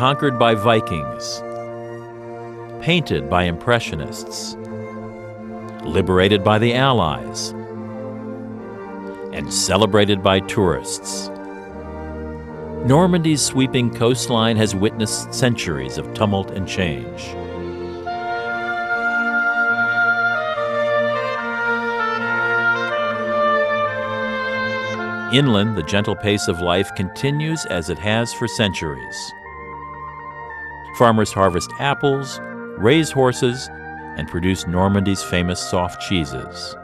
conquered by Vikings, painted by Impressionists, liberated by the Allies, and celebrated by tourists. Normandy's sweeping coastline has witnessed centuries of tumult and change. Inland, the gentle pace of life continues as it has for centuries. Farmers harvest apples, raise horses, and produce Normandy's famous soft cheeses.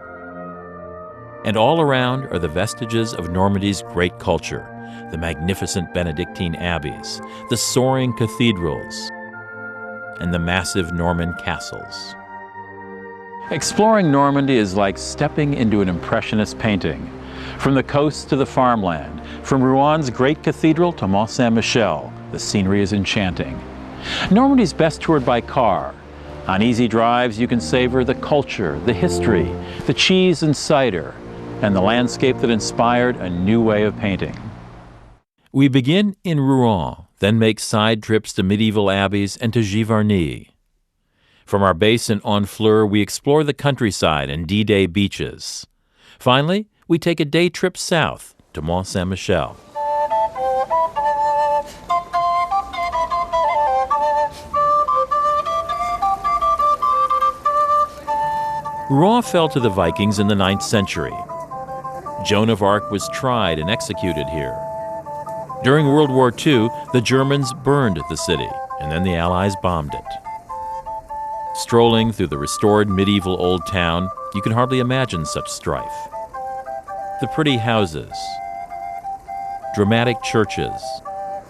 And all around are the vestiges of Normandy's great culture, the magnificent Benedictine abbeys, the soaring cathedrals, and the massive Norman castles. Exploring Normandy is like stepping into an Impressionist painting. From the coast to the farmland, from Rouen great cathedral to Mont Saint-Michel, the scenery is enchanting. Normandy's best toured by car. On easy drives, you can savor the culture, the history, the cheese and cider, and the landscape that inspired a new way of painting. We begin in Rouen, then make side trips to medieval abbeys and to Giverny. From our base in Honfleur, we explore the countryside and D-Day beaches. Finally, we take a day trip south to Mont Saint-Michel. Rouen fell to the Vikings in the 9th century. Joan of Arc was tried and executed here. During World War II, the Germans burned the city, and then the Allies bombed it. Strolling through the restored medieval old town, you can hardly imagine such strife. The pretty houses, dramatic churches,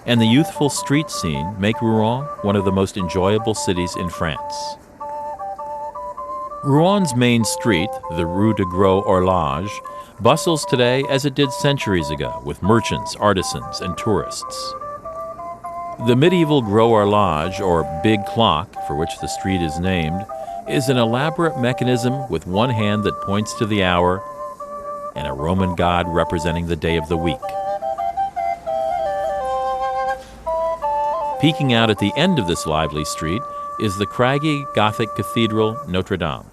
and the youthful street scene make Rouen one of the most enjoyable cities in France. Rouen main street, the Rue de Gros Horloge, bustles today as it did centuries ago with merchants, artisans, and tourists. The medieval Gros Horloge, or Big Clock, for which the street is named, is an elaborate mechanism with one hand that points to the hour and a Roman god representing the day of the week. Peeking out at the end of this lively street is the craggy Gothic cathedral Notre Dame.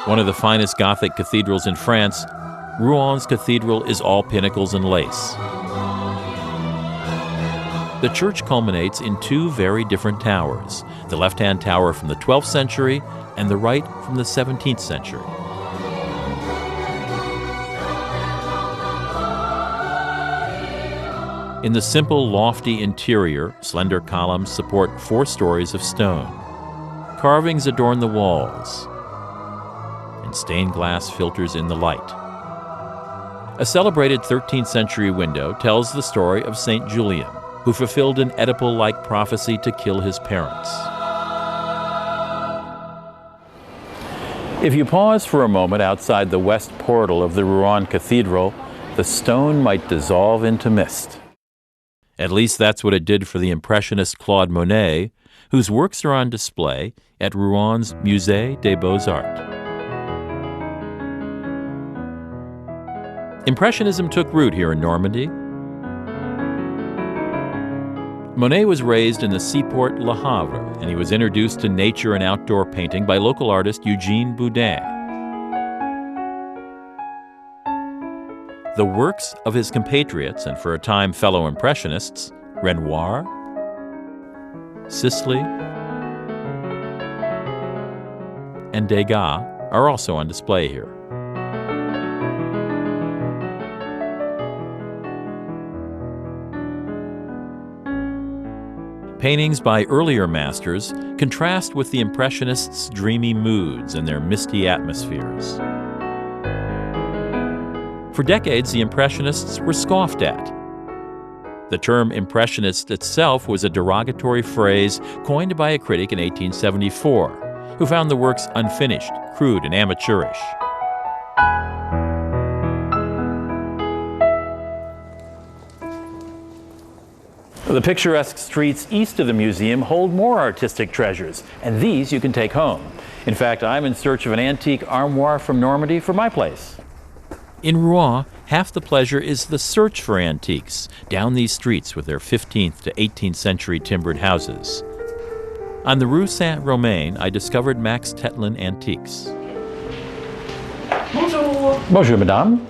One of the finest Gothic cathedrals in France, Rouen's cathedral is all pinnacles and lace. The church culminates in two very different towers, the left-hand tower from the 12th century and the right from the 17th century. In the simple, lofty interior, slender columns support 4 stories of stone. Carvings adorn the walls, and stained glass filters in the light. A celebrated 13th century window tells the story of Saint Julian, who fulfilled an Oedipal-like prophecy to kill his parents. If you pause for a moment outside the west portal of the Rouen Cathedral, the stone might dissolve into mist. At least that's what it did for the Impressionist Claude Monet, whose works are on display at Rouen's Musée des Beaux-Arts. Impressionism took root here in Normandy. Monet was raised in the seaport Le Havre, and he was introduced to nature and outdoor painting by local artist Eugene Boudin. The works of his compatriots, and for a time fellow Impressionists, Renoir, Sisley, and Degas, are also on display here. Paintings by earlier masters contrast with the Impressionists' dreamy moods and their misty atmospheres. For decades, the Impressionists were scoffed at. The term Impressionist itself was a derogatory phrase coined by a critic in 1874, who found the works unfinished, crude, and amateurish. The picturesque streets east of the museum hold more artistic treasures, and these you can take home. In fact, I'm in search of an antique armoire from Normandy for my place. In Rouen, Half the pleasure is the search for antiques down these streets with their 15th to 18th century timbered houses. On the Rue Saint-Romain, I discovered Max Tetlin Antiques. Bonjour. Bonjour, madame.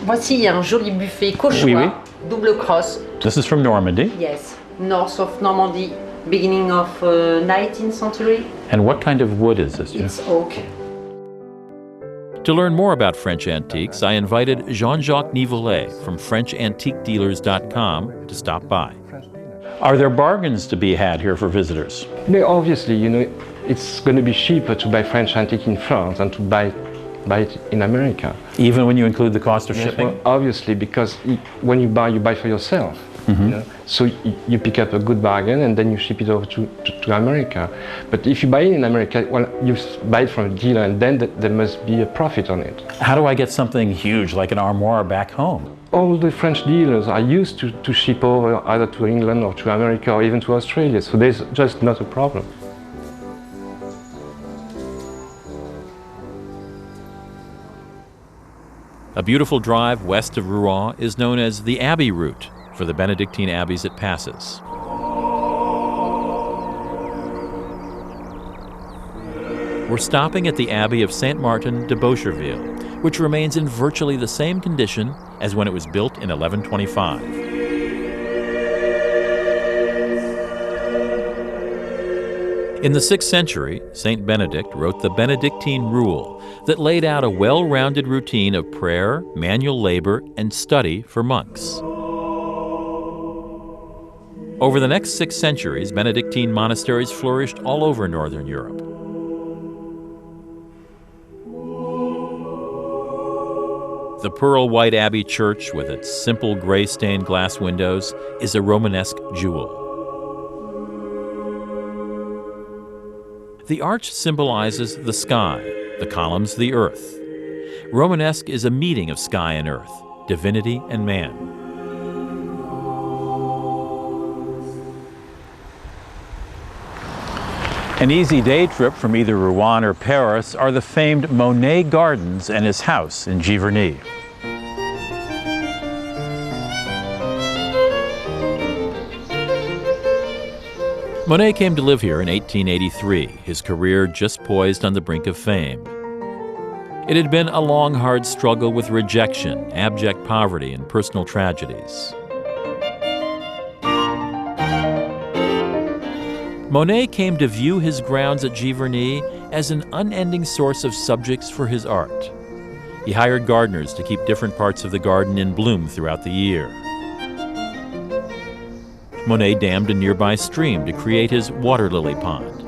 Voici un joli buffet cauchois, Oui, oui. double crosse. This is from Normandy. Yes, north of Normandy, beginning of 19th century. And what kind of wood is this? It's oak. To learn more about French antiques, I invited Jean-Jacques Nivolet from FrenchAntiqueDealers.com to stop by. Are there bargains to be had here for visitors? No, obviously, it's going to be cheaper to buy French antique in France than to buy it in America. Even when you include the cost of Yes, shipping? well, obviously, because when you buy for yourself. So you pick up a good bargain and then you ship it over to America. But if you buy it in America, well, you buy it from a dealer and then there must be a profit on it. How do I get something huge like an armoire back home? All the French dealers are used to ship over either to England or to America or even to Australia, so there's just not a problem. A beautiful drive west of Rouen is known as the Abbey Route for the Benedictine abbeys it passes. We're stopping at the Abbey of Saint Martin de Boucherville, which remains in virtually the same condition as when it was built in 1125. In the 6th century, Saint Benedict wrote the Benedictine Rule that laid out a well-rounded routine of prayer, manual labor, and study for monks. Over the next 6 centuries, Benedictine monasteries flourished all over northern Europe. The pearl white abbey church, with its simple gray stained glass windows, is a Romanesque jewel. The arch symbolizes the sky, the columns the earth. Romanesque is a meeting of sky and earth, divinity and man. An easy day trip from either Rouen or Paris are the famed Monet Gardens and his house in Giverny. Monet came to live here in 1883, his career just poised on the brink of fame. It had been a long, hard struggle with rejection, abject poverty, and personal tragedies. Monet came to view his grounds at Giverny as an unending source of subjects for his art. He hired gardeners to keep different parts of the garden in bloom throughout the year. Monet dammed a nearby stream to create his water lily pond.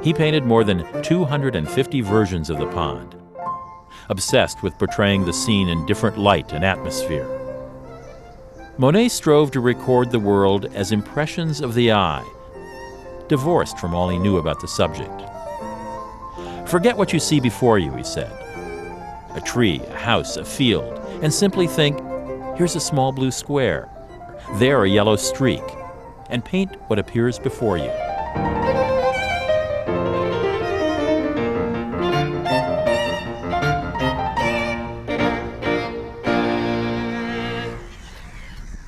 He painted more than 250 versions of the pond, obsessed with portraying the scene in different light and atmosphere. Monet strove to record the world as impressions of the eye, divorced from all he knew about the subject. Forget what you see before you, he said. A tree, a house, a field, and simply think, here's a small blue square, there a yellow streak, and paint what appears before you.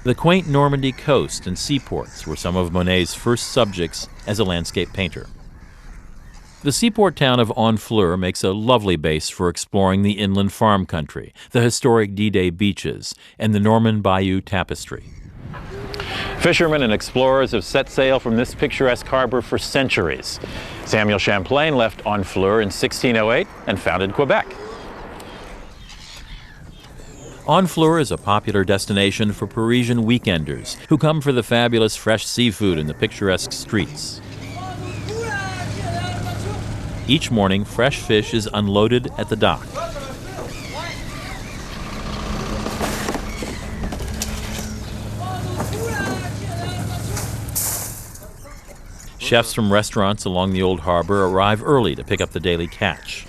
The quaint Normandy coast and seaports were some of Monet's first subjects as a landscape painter. The seaport town of Honfleur makes a lovely base for exploring the inland farm country, the historic D-Day beaches, and the Norman Bayou tapestry. Fishermen and explorers have set sail from this picturesque harbor for centuries. Samuel Champlain left Honfleur in 1608 and founded Quebec. Honfleur is a popular destination for Parisian weekenders who come for the fabulous fresh seafood in the picturesque streets. Each morning, fresh fish is unloaded at the dock. Chefs from restaurants along the old harbor arrive early to pick up the daily catch.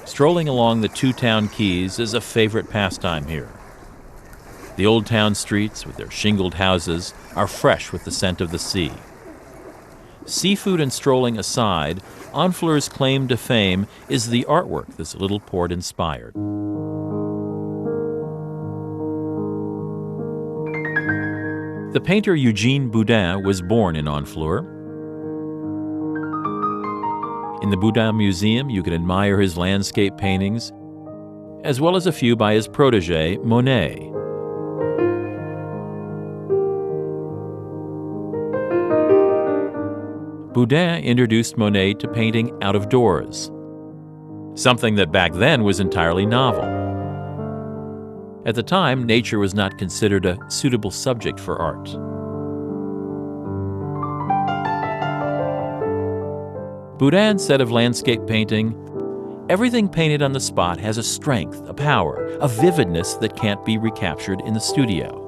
Strolling along the two town quays is a favorite pastime here. The old town streets, with their shingled houses, are fresh with the scent of the sea. Seafood and strolling aside, Honfleur's claim to fame is the artwork this little port inspired. The painter Eugene Boudin was born in Honfleur. In the Boudin Museum, you can admire his landscape paintings, as well as a few by his protege, Monet. Boudin introduced Monet to painting out of doors, something that back then was entirely novel. At the time, nature was not considered a suitable subject for art. Boudin said of landscape painting, "Everything painted on the spot has a strength, a power, a vividness that can't be recaptured in the studio."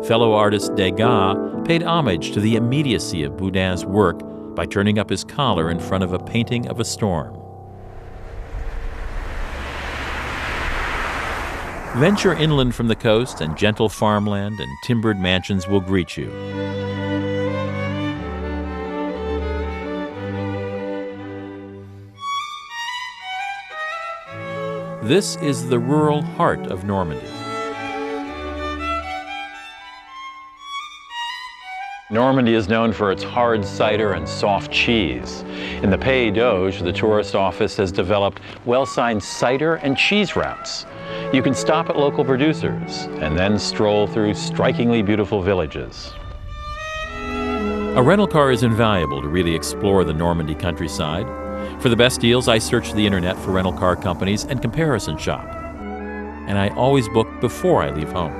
Fellow artist Degas paid homage to the immediacy of Boudin's work by turning up his collar in front of a painting of a storm. Venture inland from the coast, and gentle farmland and timbered mansions will greet you. This is the rural heart of Normandy. Normandy is known for its hard cider and soft cheese. In the Pays d'Auge, the tourist office has developed well-signed cider and cheese routes. You can stop at local producers and then stroll through strikingly beautiful villages. A rental car is invaluable to really explore the Normandy countryside. For the best deals, I search the internet for rental car companies and comparison shop. And I always book before I leave home.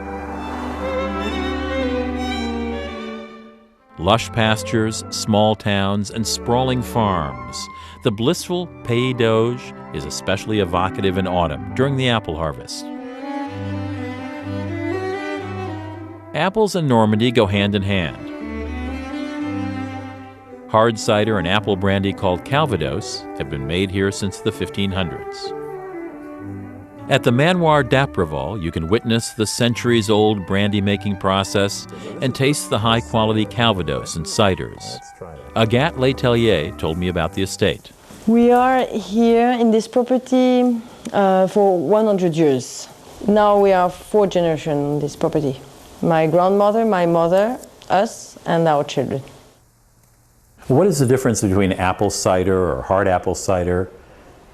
Lush pastures, small towns, and sprawling farms. The blissful Pays d'Auge is especially evocative in autumn, during the apple harvest. Apples and Normandy go hand in hand. Hard cider and apple brandy called Calvados have been made here since the 1500s. At the Manoir d'Apreval, you can witness the centuries-old brandy-making process and taste the high-quality Calvados and ciders. Agathe Letellier told me about the estate. We are here in this property for 100 years. Now we are 4 generations on this property. My grandmother, my mother, us, and our children. What is the difference between apple cider or hard apple cider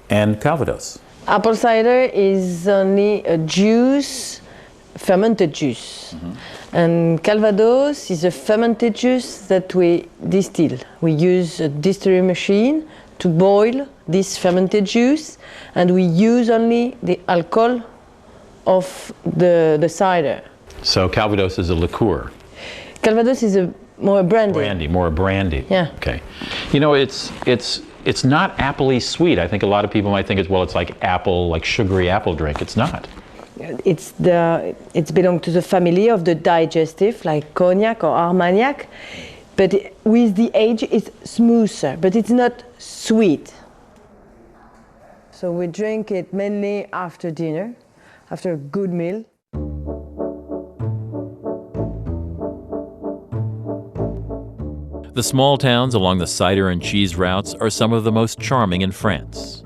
and Calvados? Apple cider is only a juice, fermented juice. And Calvados is a fermented juice that we distill. We use a distillery machine to boil this fermented juice, and we use only the alcohol of the cider. So Calvados is a liqueur. Calvados is more brandy. More a brandy. Yeah. Okay. You know, it's not appley sweet. I think a lot of people might think it's like apple, like sugary apple drink. It's not. It's belongs to the family of the digestive, like cognac or Armagnac, but with the age it's smoother, but it's not sweet. So we drink it mainly after dinner, after a good meal. The small towns along the cider and cheese routes are some of the most charming in France.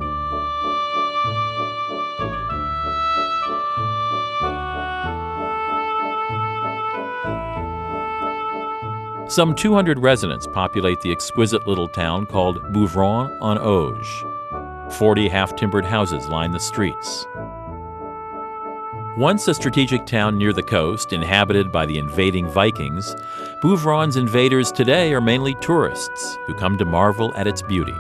Some 200 residents populate the exquisite little town called Bouvron-en-Auge. 40 half-timbered houses line the streets. Once a strategic town near the coast, inhabited by the invading Vikings, Bouvron's invaders today are mainly tourists who come to marvel at its beauty.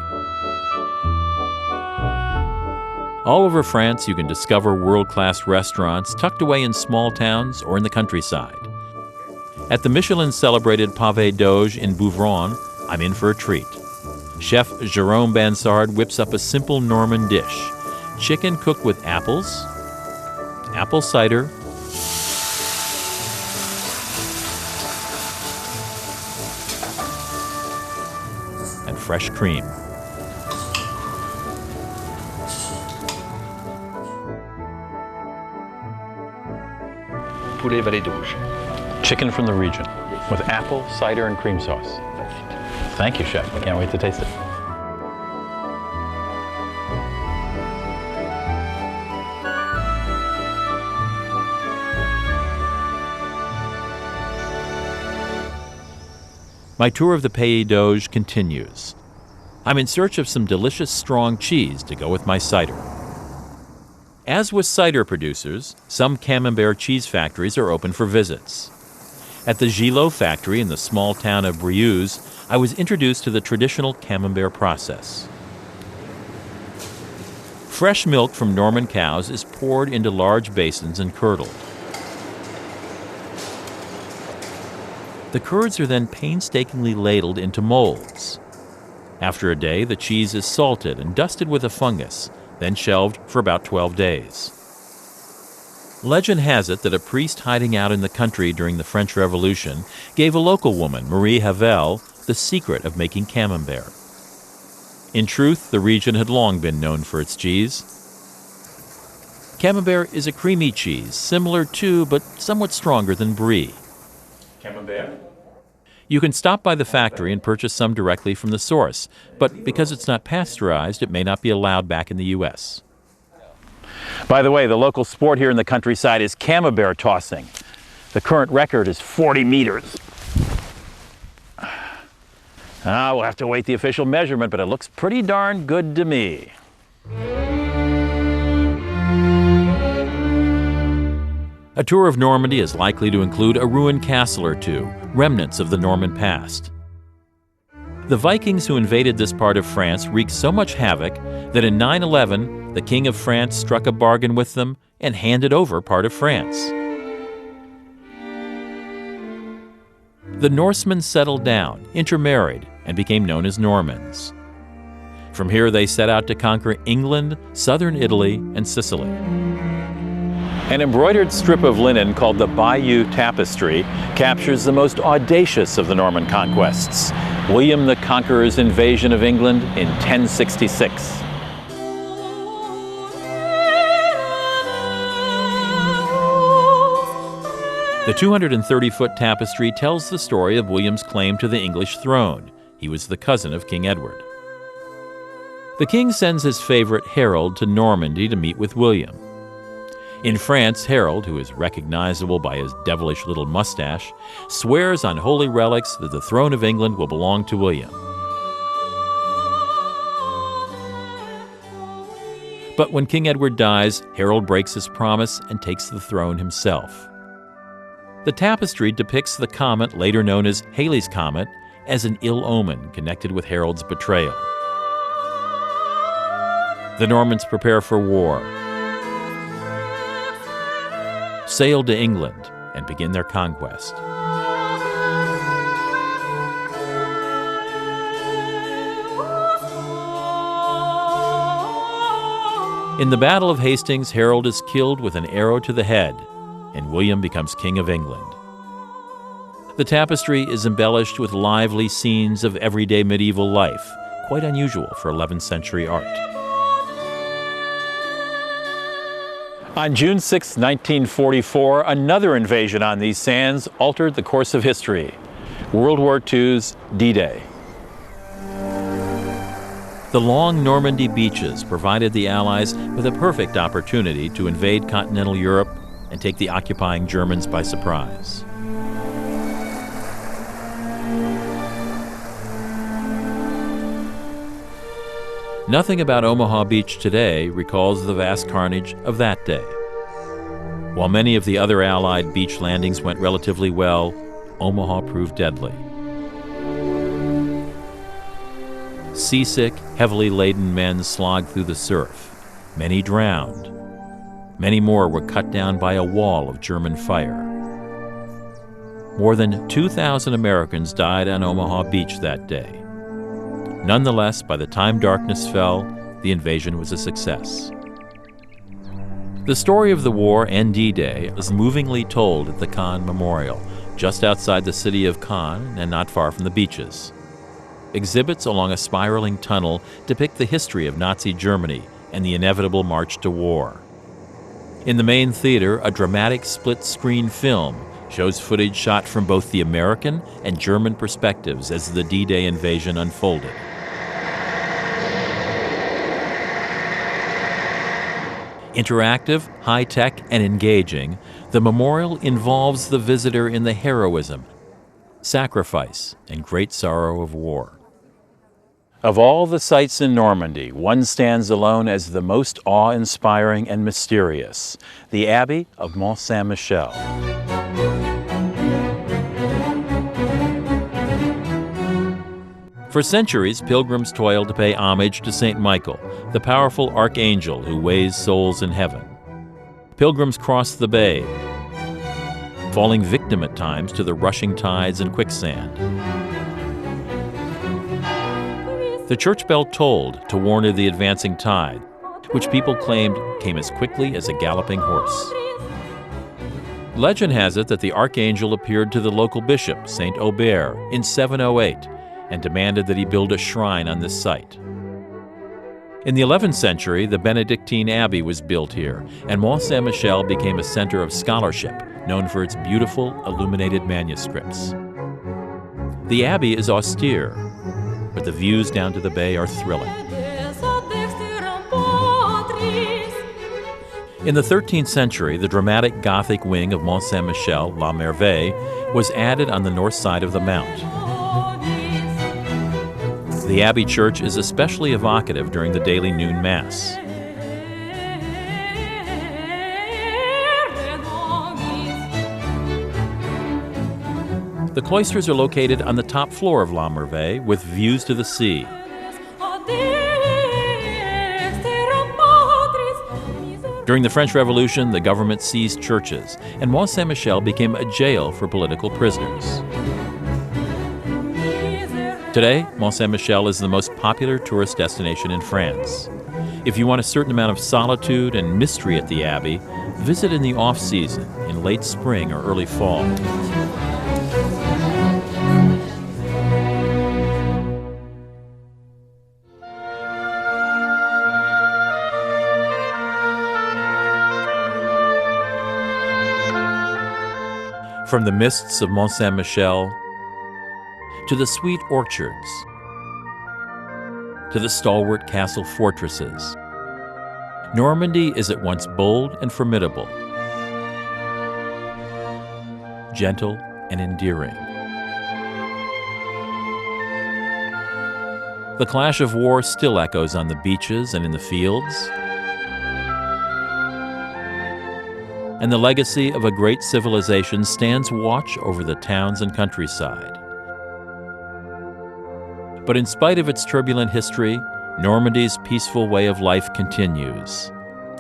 All over France, you can discover world-class restaurants tucked away in small towns or in the countryside. At the Michelin-celebrated Pavé d'Auge in Bouvron, I'm in for a treat. Chef Jérôme Bansard whips up a simple Norman dish: chicken cooked with apples, apple cider, and fresh cream. Poulet Vallée d'Auge. Chicken from the region with apple, cider, and cream sauce. Thank you, Chef. I can't wait to taste it. My tour of the Pays d'Auge continues. I'm in search of some delicious strong cheese to go with my cider. As with cider producers, some Camembert cheese factories are open for visits. At the Gillot factory in the small town of Briouze, I was introduced to the traditional Camembert process. Fresh milk from Norman cows is poured into large basins and curdled. The curds are then painstakingly ladled into molds. After a day, the cheese is salted and dusted with a fungus, then shelved for about 12 days. Legend has it that a priest hiding out in the country during the French Revolution gave a local woman, Marie Havel, the secret of making Camembert. In truth, the region had long been known for its cheese. Camembert is a creamy cheese, similar to, but somewhat stronger than Brie. Camembert? You can stop by the factory and purchase some directly from the source, but because it's not pasteurized, it may not be allowed back in the U.S. By the way, the local sport here in the countryside is Camembert tossing. The current record is 40 meters. We'll have to wait the official measurement, but it looks pretty darn good to me. A tour of Normandy is likely to include a ruined castle or two, remnants of the Norman past. The Vikings who invaded this part of France wreaked so much havoc that in 911, the King of France struck a bargain with them and handed over part of France. The Norsemen settled down, intermarried, and became known as Normans. From here they set out to conquer England, southern Italy, and Sicily. An embroidered strip of linen called the Bayeux Tapestry captures the most audacious of the Norman conquests, William the Conqueror's invasion of England in 1066. The 230-foot tapestry tells the story of William's claim to the English throne. He was the cousin of King Edward. The king sends his favorite Harold to Normandy to meet with William. In France, Harold, who is recognizable by his devilish little mustache, swears on holy relics that the throne of England will belong to William. But when King Edward dies, Harold breaks his promise and takes the throne himself. The tapestry depicts the comet, later known as Halley's Comet, as an ill omen connected with Harold's betrayal. The Normans prepare for war, sailed to England, and begin their conquest. In the Battle of Hastings, Harold is killed with an arrow to the head, and William becomes King of England. The tapestry is embellished with lively scenes of everyday medieval life, quite unusual for 11th century art. On June 6, 1944, another invasion on these sands altered the course of history. World War II's D-Day. The long Normandy beaches provided the Allies with a perfect opportunity to invade continental Europe and take the occupying Germans by surprise. Nothing about Omaha Beach today recalls the vast carnage of that day. While many of the other Allied beach landings went relatively well, Omaha proved deadly. Seasick, heavily laden men slogged through the surf. Many drowned. Many more were cut down by a wall of German fire. More than 2,000 Americans died on Omaha Beach that day. Nonetheless, by the time darkness fell, the invasion was a success. The story of the war and D-Day is movingly told at the Caen Memorial, just outside the city of Caen and not far from the beaches. Exhibits along a spiraling tunnel depict the history of Nazi Germany and the inevitable march to war. In the main theater, a dramatic split-screen film shows footage shot from both the American and German perspectives as the D-Day invasion unfolded. Interactive, high-tech, and engaging, the memorial involves the visitor in the heroism, sacrifice, and great sorrow of war. Of all the sights in Normandy, one stands alone as the most awe-inspiring and mysterious, the Abbey of Mont Saint-Michel. For centuries, pilgrims toiled to pay homage to St. Michael, the powerful archangel who weighs souls in heaven. Pilgrims crossed the bay, falling victim at times to the rushing tides and quicksand. The church bell tolled to warn of the advancing tide, which people claimed came as quickly as a galloping horse. Legend has it that the archangel appeared to the local bishop, Saint Aubert, in 708 and demanded that he build a shrine on this site. In the 11th century, the Benedictine Abbey was built here, and Mont Saint-Michel became a center of scholarship, known for its beautiful, illuminated manuscripts. The abbey is austere, but the views down to the bay are thrilling. In the 13th century, the dramatic Gothic wing of Mont Saint-Michel, La Merveille, was added on the north side of the mount. The Abbey Church is especially evocative during the daily noon Mass. The cloisters are located on the top floor of La Merveille with views to the sea. During the French Revolution, the government seized churches, and Mont Saint-Michel became a jail for political prisoners. Today, Mont Saint-Michel is the most popular tourist destination in France. If you want a certain amount of solitude and mystery at the Abbey, visit in the off-season, in late spring or early fall. From the mists of Mont Saint-Michel to the sweet orchards, to the stalwart castle fortresses, Normandy is at once bold and formidable, gentle and endearing. The clash of war still echoes on the beaches and in the fields, and the legacy of a great civilization stands watch over the towns and countryside. But in spite of its turbulent history, Normandy's peaceful way of life continues,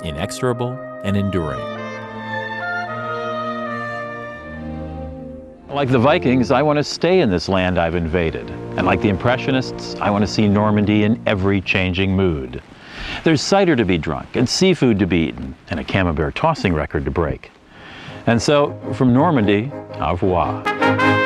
inexorable and enduring. Like the Vikings, I want to stay in this land I've invaded. And like the Impressionists, I want to see Normandy in every changing mood. There's cider to be drunk, and seafood to be eaten, and a camembert tossing record to break. And so, from Normandy, au revoir.